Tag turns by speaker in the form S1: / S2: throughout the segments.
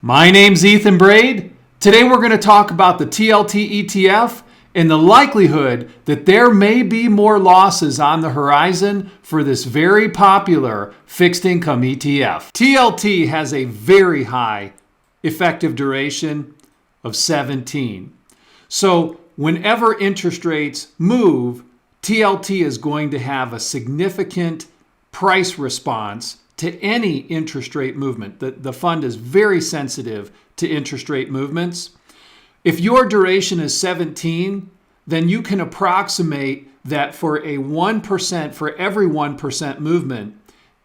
S1: My name's Ethan Braid. Today we're going to talk about the TLT ETF and the likelihood that there may be more losses on the horizon for this very popular fixed income ETF. TLT has a very high effective duration of 17. So whenever interest rates move, TLT is going to have a significant price response to any interest rate movement. The fund is very sensitive to interest rate movements. If your duration is 17, then you can approximate that for every 1% movement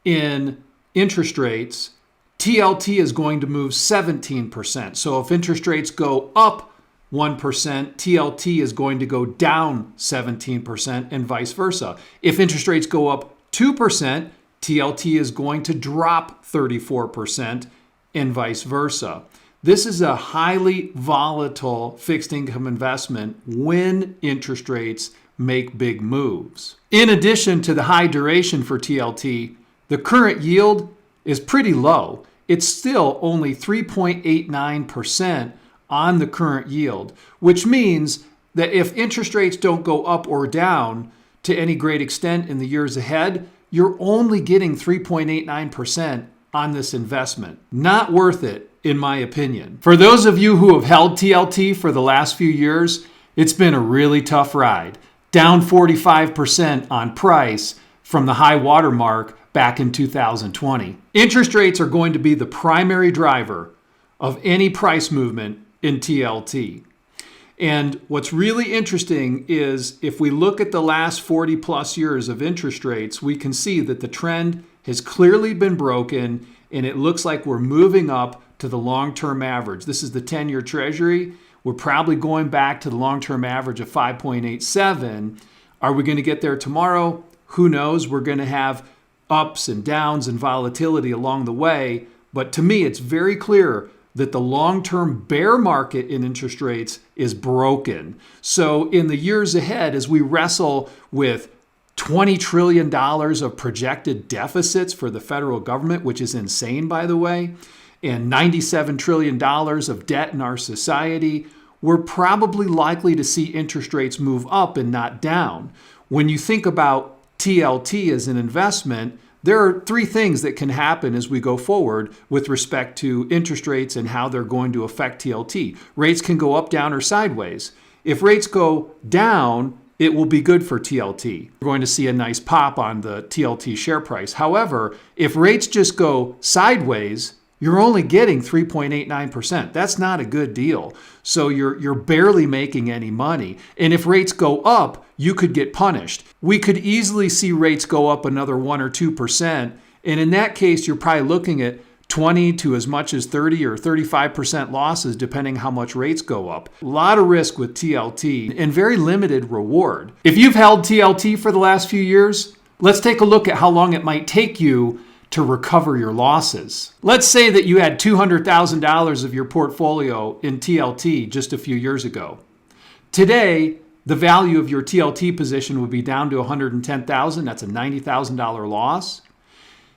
S1: in interest rates, TLT is going to move 17%. So if interest rates go up 1%, TLT is going to go down 17% and vice versa. If interest rates go up 2%, TLT is going to drop 34% and vice versa. This is a highly volatile fixed income investment when interest rates make big moves. In addition to the high duration for TLT, the current yield is pretty low. It's still only 3.89% on the current yield, which means that if interest rates don't go up or down to any great extent in the years ahead, you're only getting 3.89% on this investment. Not worth it, in my opinion. For those of you who have held TLT for the last few years, it's been a really tough ride. Down 45% on price from the high water mark back in 2020. Interest rates are going to be the primary driver of any price movement in TLT. And what's really interesting is if we look at the last 40 plus years of interest rates, we can see that the trend has clearly been broken and it looks like we're moving up to the long-term average. This is the 10-year Treasury. We're probably going back to the long-term average of 5.87. Are we going to get there tomorrow? Who knows? We're going to have ups and downs and volatility along the way. But to me, it's very clear that the long-term bear market in interest rates is broken. So in the years ahead, as we wrestle with $20 trillion of projected deficits for the federal government, which is insane, by the way, and $97 trillion of debt in our society, we're probably likely to see interest rates move up and not down. When you think about TLT as an investment, there are three things that can happen as we go forward with respect to interest rates and how they're going to affect TLT. Rates can go up, down, or sideways. If rates go down, it will be good for TLT. We're going to see a nice pop on the TLT share price. However, if rates just go sideways, you're only getting 3.89%. That's not a good deal. So you're barely making any money. And if rates go up, you could get punished. We could easily see rates go up another 1 or 2%. And in that case, you're probably looking at 20 to as much as 30 or 35% losses, depending how much rates go up. A lot of risk with TLT and very limited reward. If you've held TLT for the last few years, let's take a look at how long it might take you to recover your losses. Let's say that you had $200,000 of your portfolio in TLT just a few years ago. Today, the value of your TLT position would be down to $110,000. That's a $90,000 loss.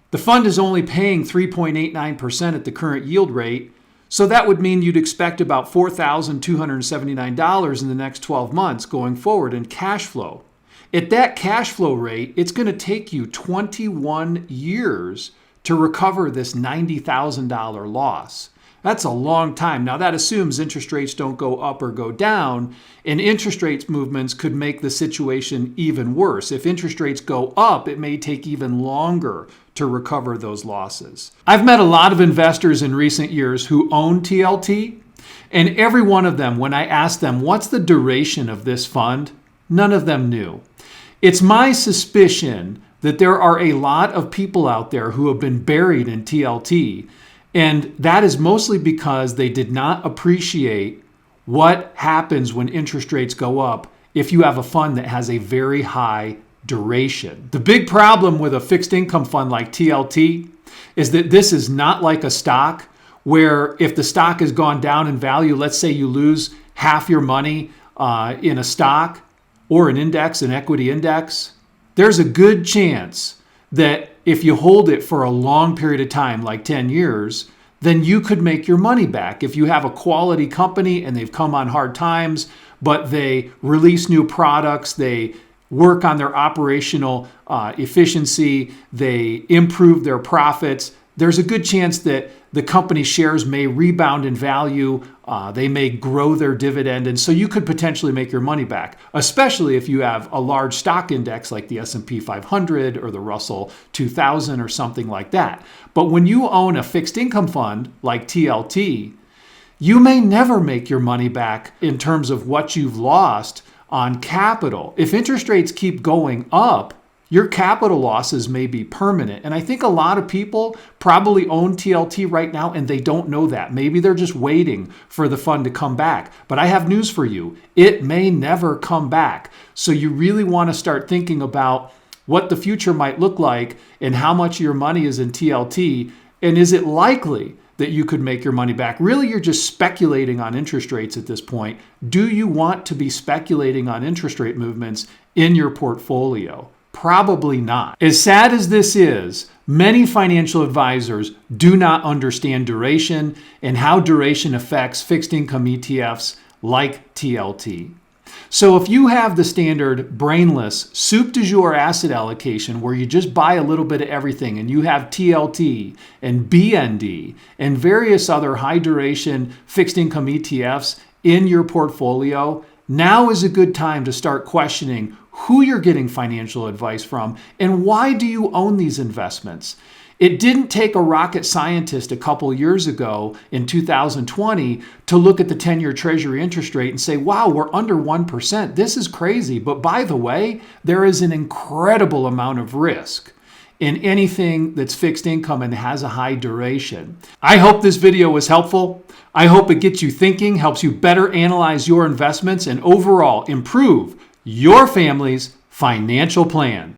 S1: The fund is only paying 3.89% at the current yield rate, so that would mean you'd expect about $4,279 in the next 12 months going forward in cash flow. At that cash flow rate, it's going to take you 21 years to recover this $90,000 loss. That's a long time. Now, that assumes interest rates don't go up or go down, and interest rates movements could make the situation even worse. If interest rates go up, it may take even longer to recover those losses. I've met a lot of investors in recent years who own TLT, and every one of them, when I asked them, what's the duration of this fund? None of them knew. It's my suspicion that there are a lot of people out there who have been buried in TLT, and that is mostly because they did not appreciate what happens when interest rates go up if you have a fund that has a very high duration. The big problem with a fixed income fund like TLT is that this is not like a stock where if the stock has gone down in value, let's say you lose half your money in a stock, or an index, an equity index, there's a good chance that if you hold it for a long period of time, like 10 years, then you could make your money back. If you have a quality company and they've come on hard times, but they release new products, they work on their operational efficiency, they improve their profits, there's a good chance that the company shares may rebound in value. They may grow their dividend. And so you could potentially make your money back, especially if you have a large stock index like the S&P 500 or the Russell 2000 or something like that. But when you own a fixed income fund like TLT, you may never make your money back in terms of what you've lost on capital. If interest rates keep going up, your capital losses may be permanent. And I think a lot of people probably own TLT right now and they don't know that. Maybe they're just waiting for the fund to come back. But I have news for you. It may never come back. So you really want to start thinking about what the future might look like and how much of your money is in TLT. And is it likely that you could make your money back? Really, you're just speculating on interest rates at this point. Do you want to be speculating on interest rate movements in your portfolio? Probably not. As sad as this is, many financial advisors do not understand duration and how duration affects fixed income ETFs like TLT. So if you have the standard brainless soup du jour asset allocation where you just buy a little bit of everything and you have TLT and BND and various other high duration fixed income ETFs in your portfolio, now is a good time to start questioning who you're getting financial advice from and why do you own these investments. It didn't take a rocket scientist a couple years ago in 2020 to look at the 10-year Treasury interest rate and say, wow, we're under 1%. This is crazy. But by the way, there is an incredible amount of risk in anything that's fixed income and has a high duration. I hope this video was helpful. I hope it gets you thinking, helps you better analyze your investments, and overall improve your family's financial plan.